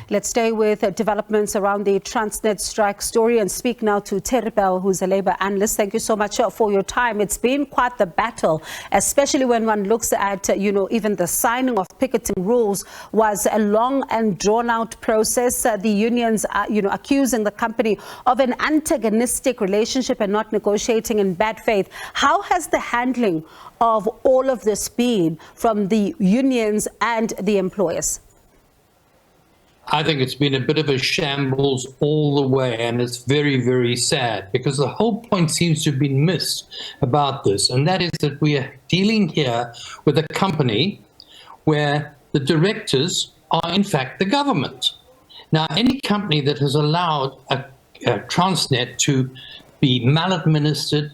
Let's stay with developments around the Transnet strike story and speak now to Teribel, who's a Labour analyst. Thank you so much for your time. It's been quite the battle, especially when one looks at, even the signing of picketing rules was a long and drawn-out process. The unions are, accusing the company of an antagonistic relationship and not negotiating in bad faith. How has the handling of all of this been from the unions and the employers? I think it's been a bit of a shambles all the way, and it's very, very sad because the whole point seems to have been missed about this, and that is that we are dealing here with a company where the directors are in fact the government. Now, any company that has allowed a Transnet to be maladministered,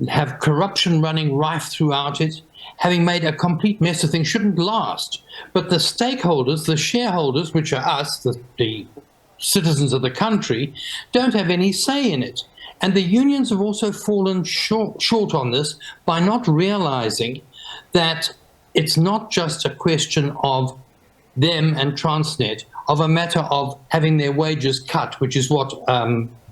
have corruption running rife throughout it, having made a complete mess of things, shouldn't last. But the stakeholders, the shareholders, which are us, the citizens of the country, don't have any say in it. And the unions have also fallen short on this by not realizing that it's not just a question of them and Transnet, of a matter of having their wages cut, which is what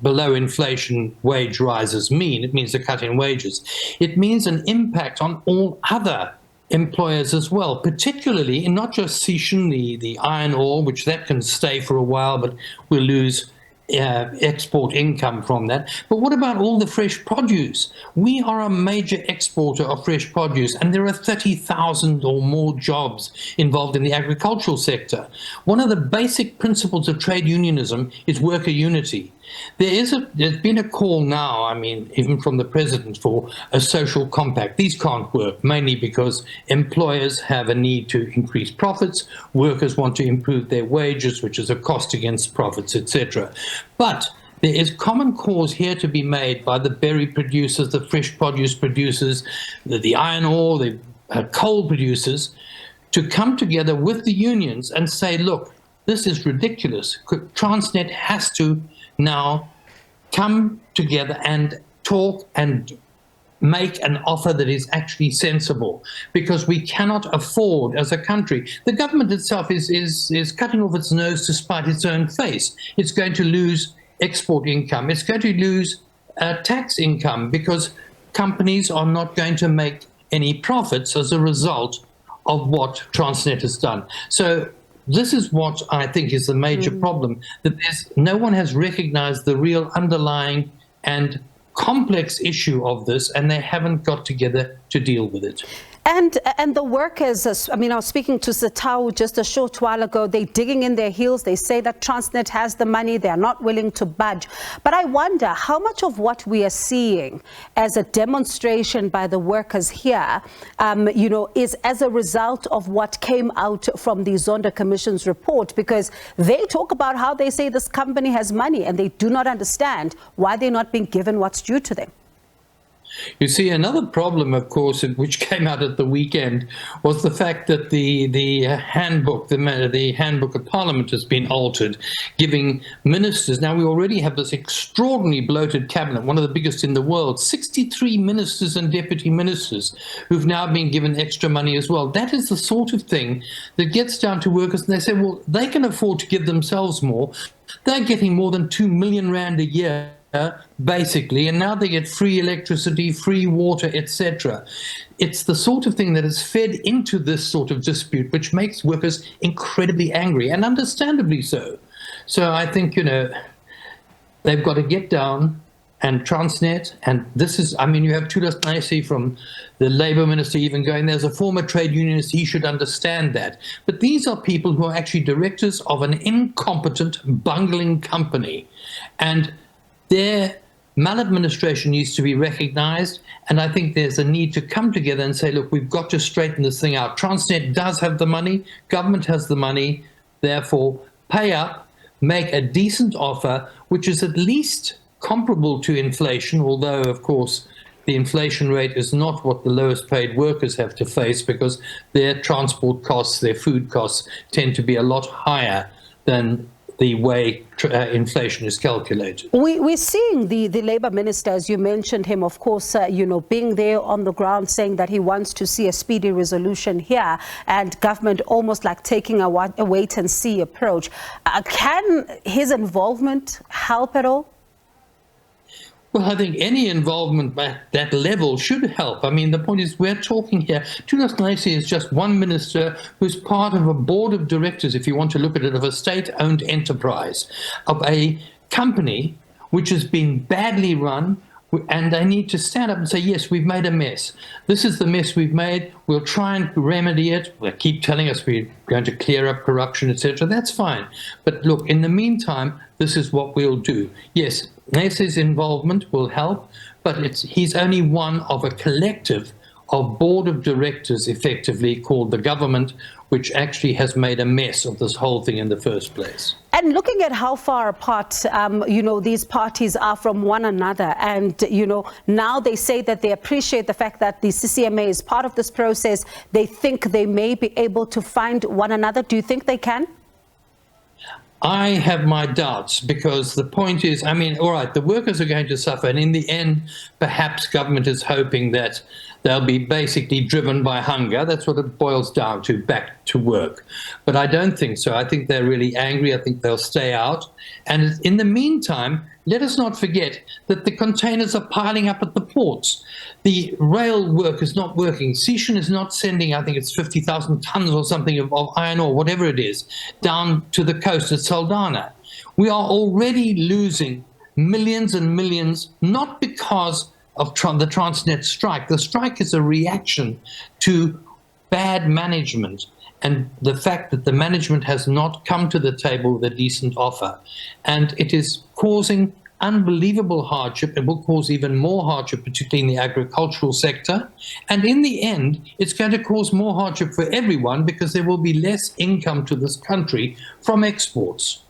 below inflation wage rises mean. It means a cut in wages. It means an impact on all other employers as well, particularly in not just Sishen, the iron ore, which that can stay for a while, but we'll lose export income from that. But what about all the fresh produce? We are a major exporter of fresh produce, and there are 30,000 or more jobs involved in the agricultural sector. One of the basic principles of trade unionism is worker unity. There's been a call now, even from the president, for a social compact. These can't work, mainly because employers have a need to increase profits, workers want to improve their wages, which is a cost against profits, etc. But there is common cause here to be made by the berry producers, the fresh produce producers, the iron ore, the coal producers, to come together with the unions and say, look, this is ridiculous. Transnet has to now come together and talk and make an offer that is actually sensible, because we cannot afford as a country. The government itself is cutting off its nose to spite its own face. It's going to lose export income. It's going to lose tax income because companies are not going to make any profits as a result of what Transnet has done. So this is what I think is the major problem, that no one has recognized the real underlying and complex issue of this, and they haven't got together to deal with it. And the workers, I was speaking to Satau just a short while ago. They're digging in their heels. They say that Transnet has the money. They're not willing to budge. But I wonder how much of what we are seeing as a demonstration by the workers here, is as a result of what came out from the Zonda Commission's report, because they talk about how they say this company has money and they do not understand why they're not being given what's due to them. You see, another problem, of course, which came out at the weekend, was the fact that the handbook, the handbook of Parliament has been altered, giving ministers. Now, we already have this extraordinarily bloated cabinet, one of the biggest in the world, 63 ministers and deputy ministers who've now been given extra money as well. That is the sort of thing that gets down to workers, and they say, well, they can afford to give themselves more. They're getting more than 2 million rand a year, basically, and now they get free electricity, free water, etc. It's the sort of thing that is fed into this sort of dispute, which makes workers incredibly angry, and understandably so. So I think, they've got to get down, and Transnet, and this is, you have Tulas Naisi from the Labour Minister even going, there's a former trade unionist, he should understand that. But these are people who are actually directors of an incompetent, bungling company, and their maladministration needs to be recognized, and I think there's a need to come together and say, look, we've got to straighten this thing out. Transnet does have the money, government has the money, therefore pay up, make a decent offer, which is at least comparable to inflation, although, of course, the inflation rate is not what the lowest paid workers have to face, because their transport costs, their food costs tend to be a lot higher than the way inflation is calculated. We're seeing the Labour Minister, as you mentioned him, of course, being there on the ground saying that he wants to see a speedy resolution here, and government almost like taking a wait-and-see approach. Can his involvement help at all? Well, I think any involvement at that level should help. I mean, the point is we're talking here, Tulas Nasi is just one minister who's part of a board of directors, if you want to look at it, of a state-owned enterprise, of a company which has been badly run, and they need to stand up and say, yes, we've made a mess. This is the mess we've made. We'll try and remedy it. They keep telling us we're going to clear up corruption, etc. That's fine. But look, in the meantime, this is what we'll do. Yes, Nesi's involvement will help, but he's only one of a collective of board of directors, effectively, called the government, which actually has made a mess of this whole thing in the first place. And looking at how far apart, these parties are from one another, and, now they say that they appreciate the fact that the CCMA is part of this process. They think they may be able to find one another. Do you think they can? I have my doubts, because the point is, I mean, all right, the workers are going to suffer, and in the end, perhaps government is hoping that they'll be basically driven by hunger. That's what it boils down to, back to work. But I don't think so. I think they're really angry. I think they'll stay out. And in the meantime, let us not forget that the containers are piling up at the ports. The rail work is not working. Sishan is not sending, I think it's 50,000 tons or something of iron ore, whatever it is, down to the coast at Saldanha. We are already losing millions and millions, not because of the Transnet strike. The strike is a reaction to bad management and the fact that the management has not come to the table with a decent offer. And it is causing unbelievable hardship. It will cause even more hardship, particularly in the agricultural sector. And in the end, it's going to cause more hardship for everyone, because there will be less income to this country from exports.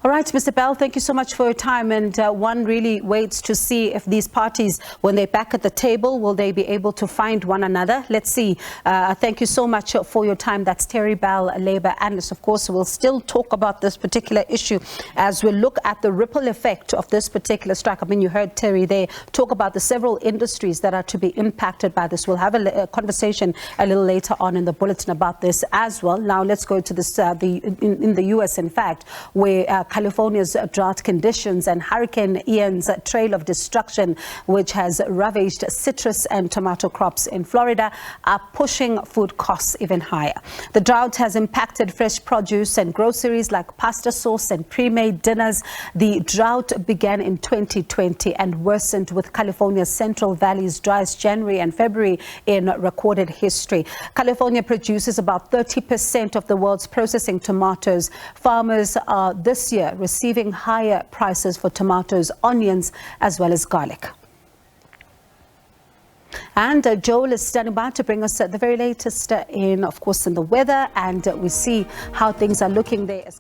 All right, Mr. Bell, thank you so much for your time. And one really waits to see if these parties, when they're back at the table, will they be able to find one another? Let's see. Thank you so much for your time. That's Terry Bell, Labour Analyst. Of course, we'll still talk about this particular issue as we look at the ripple effect of this particular strike. I mean, you heard Terry there talk about the several industries that are to be impacted by this. We'll have a conversation a little later on in the bulletin about this as well. Now, let's go to this, in the U.S., in fact, where California's drought conditions and Hurricane Ian's trail of destruction, which has ravaged citrus and tomato crops in Florida, are pushing food costs even higher. The drought has impacted fresh produce and groceries like pasta sauce and pre-made dinners. The drought began in 2020 and worsened with California's Central Valley's driest January and February in recorded history. California produces about 30% of the world's processing tomatoes. Farmers are this year receiving higher prices for tomatoes, onions, as well as garlic. And Joel is standing by to bring us the very latest of course, in the weather, and we see how things are looking there.